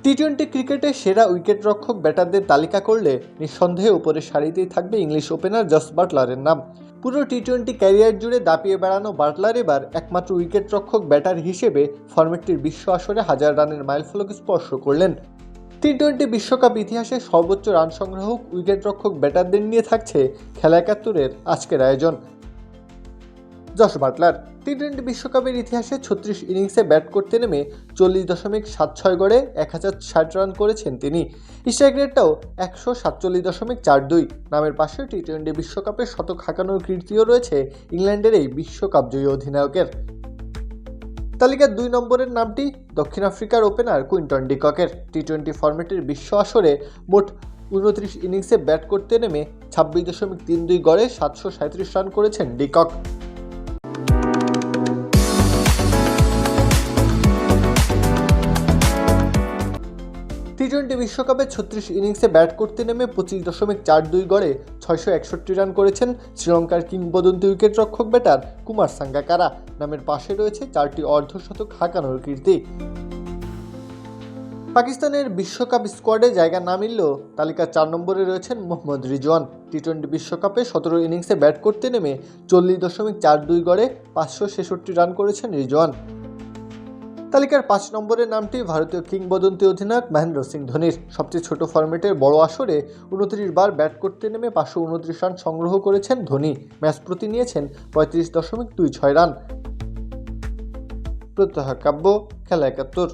টি-20 ক্রিকেটে সেরা উইকেটরক্ষক ব্যাটারদের তালিকা করলে নিঃসন্দেহে উপরের সারিতেই থাকবে ইংলিশ ওপেনার জস বাটলারের নাম। পুরো টি-20 ক্যারিয়ার জুড়ে দাপিয়ে বেড়ানো বাটলার এবার একমাত্র উইকেটরক্ষক ব্যাটার হিসেবে ফরম্যাটটির বিশ্ব আসরে 1000 রানের মাইলফলক স্পর্শ করলেন। টি-20 বিশ্বকাপ ইতিহাসে সর্বোচ্চ রান সংগ্রাহক উইকেটরক্ষক ব্যাটারদের নিয়ে থাকছে খেলা 71-এর আজকের আয়োজন। জস বাটলার টি-20 বিশ্বকাপের ইতিহাসে 36 ইনিংসে ব্যাট করতে নেমে 40.76 গড়ে 1060 রান করেছেন তিনি। স্ট্রাইক রেটটাও 147.42। নামের পাশে টি-20 বিশ্বকাপে শতক হাঁকানোর কীর্তিও রয়েছে ইংল্যান্ডের এই বিশ্বকাপ জয়ী অধিনায়কের। তালিকার 2 নম্বরের নামটি দক্ষিণ আফ্রিকার ওপেনার কুইন্টন ডি ককের। টি-20 ফরম্যাটের বিশ্ব আসরে মোট 29 ইনিংসে ব্যাট করতে নেমে 26.32 গড়ে 737 রান করেছেন ডি কক। টি-20 বিশ্বকাপে 36 ইনিংসে ব্যাট করতে নেমে 25.42 গড়ে 661 রান করেছেন শ্রীলঙ্কার কিংবদন্তি উইকেটরক্ষক ব্যাটার কুমার সাঙ্গাকারা। নামের পাশে রয়েছে 4টি অর্ধশতক হাঁকানোর কীর্তি। পাকিস্তানের বিশ্বকাপ স্কোয়াডে জায়গা না মিললেও তালিকার 4 নম্বরে রয়েছেন মোহাম্মদ রিজওয়ান। টি-20 বিশ্বকাপে 17 ইনিংসে ব্যাট করতে নেমে 40.42 গড়ে 566 রান করেছেন রিজওয়ান। তালিকার 5 নম্বরের নামটি ভারতীয় কিংবদন্তি অধিনায়ক মহেন্দ্র সিং ধোনির। সবচেয়ে ছোট ফরম্যাটের বড় আসরে 29 বার ব্যাট করতে নেমে 529 রান সংগ্রহ করেছেন ধোনি। ম্যাচ প্রতি নিয়েছেন 35.26 রান। প্রত্যহ কাব্য, খেলা 71।